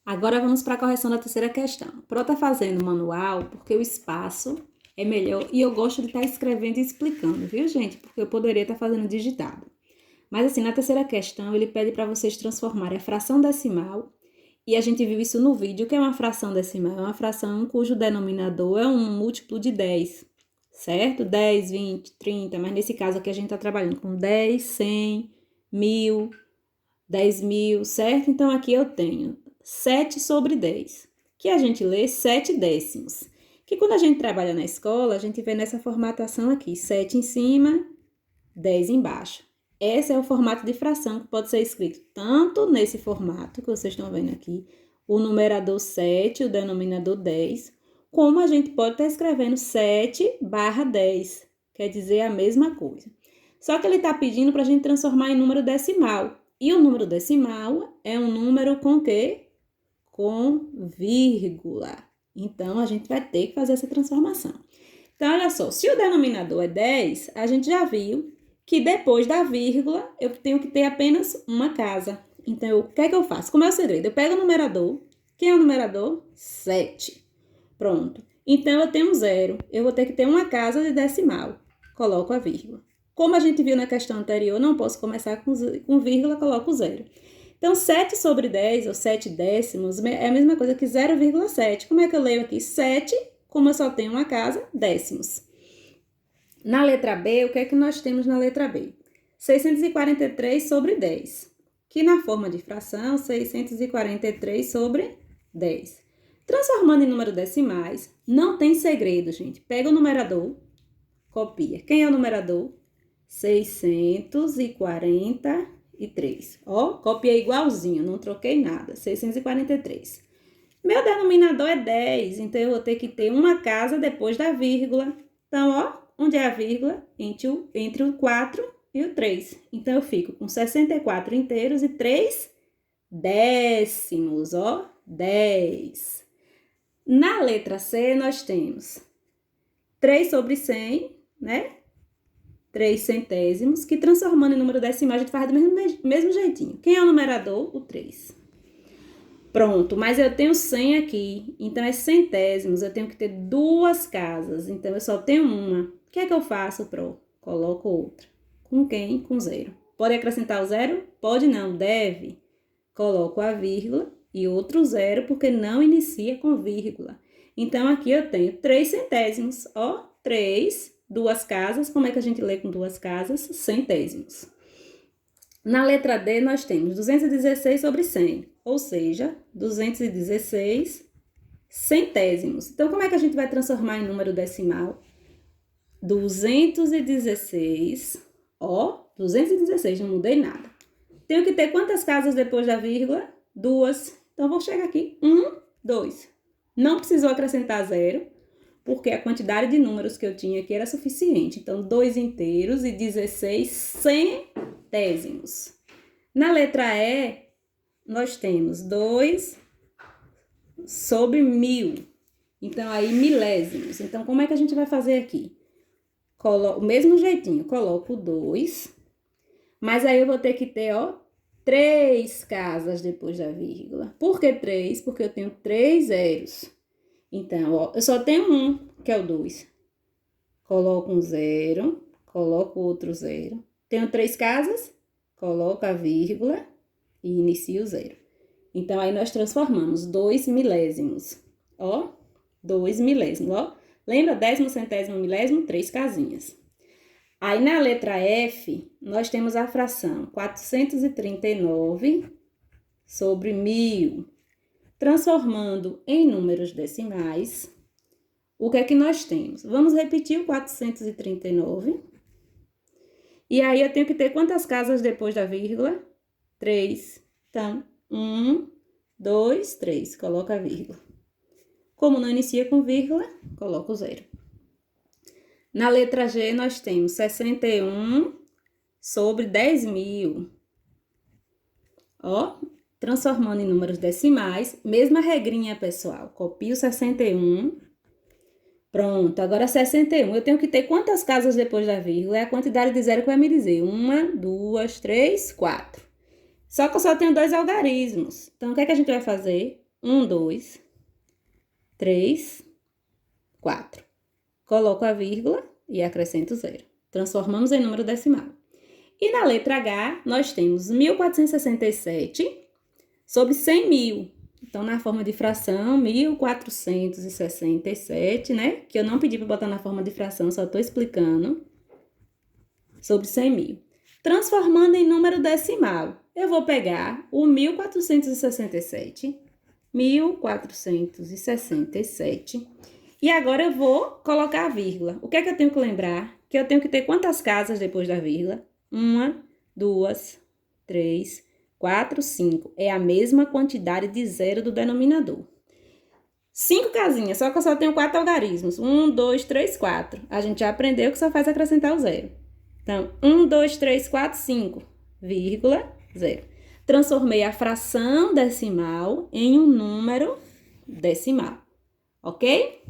Agora vamos para a correção da terceira questão. Pro está fazendo manual porque o espaço é melhor e eu gosto de estar escrevendo e explicando, viu, gente? Porque eu poderia estar fazendo digitado. Mas assim, na terceira questão, ele pede para vocês transformarem a fração decimal, e a gente viu isso no vídeo. O que é uma fração decimal? É uma fração cujo denominador é um múltiplo de 10, certo? 10, 20, 30, mas nesse caso aqui a gente está trabalhando com 10, 100, 1000, 10.000, certo? Então aqui eu tenho 7 sobre 10, que a gente lê 7 décimos. Que quando a gente trabalha na escola, a gente vê nessa formatação aqui, 7 em cima, 10 embaixo. Esse é o formato de fração que pode ser escrito tanto nesse formato que vocês estão vendo aqui, o numerador 7, o denominador 10, como a gente pode estar escrevendo 7 barra 10, quer dizer a mesma coisa. Só que ele está pedindo para a gente transformar em número decimal. E o número decimal é um número com quê? Com vírgula. Então, a gente vai ter que fazer essa transformação. Então, olha só, se o denominador é 10, a gente já viu que depois da vírgula eu tenho que ter apenas uma casa. Então, o que é que eu faço? Como é o segredo? Eu pego o numerador. Quem é o numerador? 7. Pronto. Então, eu tenho 0. Eu vou ter que ter uma casa de decimal. Coloco a vírgula. Como a gente viu na questão anterior, não posso começar com vírgula, coloco 0. Então, 7 sobre 10, ou 7 décimos, é a mesma coisa que 0,7. Como é que eu leio aqui? 7, como eu só tenho uma casa, décimos. Na letra B, o que é que nós temos na letra B? 643 sobre 10, que na forma de fração, 643 sobre 10. Transformando em número decimais, não tem segredo, gente. Pega o numerador, copia. Quem é o numerador? 643. Ó, copiei igualzinho, não troquei nada. 643. Meu denominador é 10, então eu vou ter que ter uma casa depois da vírgula. Então, ó, onde é a vírgula? Entre o 4 e o 3. Então, eu fico com 64 inteiros e 3 décimos, ó, 10. Na letra C, nós temos 3 sobre 100, né? 3 centésimos, que transformando em número decimal, a gente faz do mesmo jeitinho. Quem é o numerador? O 3. Pronto, mas eu tenho 100 aqui, então é centésimos, eu tenho que ter duas casas, então eu só tenho uma. O que é que eu faço, Pro? Coloco outra. Com quem? Com 0. Pode acrescentar o 0? Pode não, deve. Coloco a vírgula e outro 0, porque não inicia com vírgula. Então, aqui eu tenho 3 centésimos, ó, 3, duas casas. Como é que a gente lê com duas casas? Centésimos. Na letra D, nós temos 216 sobre 100, ou seja, 216 centésimos. Então, como é que a gente vai transformar em número decimal? 216, ó, 216, não mudei nada. Tenho que ter quantas casas depois da vírgula? 2. Então, vou chegar aqui, 1, 2. Não precisou acrescentar 0, porque a quantidade de números que eu tinha aqui era suficiente. Então, 2 inteiros e 16 centésimos. Na letra E, nós temos 2 sobre 1000. Então, aí, milésimos. Então, como é que a gente vai fazer aqui? O mesmo jeitinho, coloco 2, mas aí eu vou ter que ter, ó, 3 casas depois da vírgula. Por que 3? Porque eu tenho 3 zeros. Então, ó, eu só tenho um, que é o 2. Coloco um 0, coloco outro 0. Tenho 3 casas, coloco a vírgula e inicio o 0. Então, aí nós transformamos 2 milésimos. Ó, 2 milésimos, ó. Lembra? Décimo, centésimo, milésimo, 3 casinhas. Aí, na letra F, nós temos a fração 439 sobre 1000. Transformando em números decimais, o que é que nós temos? Vamos repetir o 439. E aí, eu tenho que ter quantas casas depois da vírgula? 3. Então, 1, 2, 3. Coloca a vírgula. Como não inicia com vírgula, coloca o 0. Na letra G, nós temos 61 sobre 10.000. Ó, transformando em números decimais, mesma regrinha, pessoal. Copio 61. Pronto, agora 61. Eu tenho que ter quantas casas depois da vírgula? É a quantidade de 0 que vai me dizer. 1, 2, 3, 4. Só que eu só tenho 2 algarismos. Então, o que é que a gente vai fazer? 1, 2, 3, 4. Coloco a vírgula e acrescento 0. Transformamos em número decimal. E na letra H, nós temos 1.467 sobre 100 mil. Então, na forma de fração, 1.467, né? Que eu não pedi para botar na forma de fração, só estou explicando. Sobre 100 mil. Transformando em número decimal, eu vou pegar o 1.467. 1.467. E agora eu vou colocar a vírgula. O que é que eu tenho que lembrar? Que eu tenho que ter quantas casas depois da vírgula? 1, 2, 3, 4, 5. É a mesma quantidade de zero do denominador. 5 casinhas, só que eu só tenho 4 algarismos. 1, 2, 3, 4. A gente já aprendeu que só faz acrescentar o zero. Então, 1, 2, 3, 4, 5, vírgula, 0. Transformei a fração decimal em um número decimal, ok?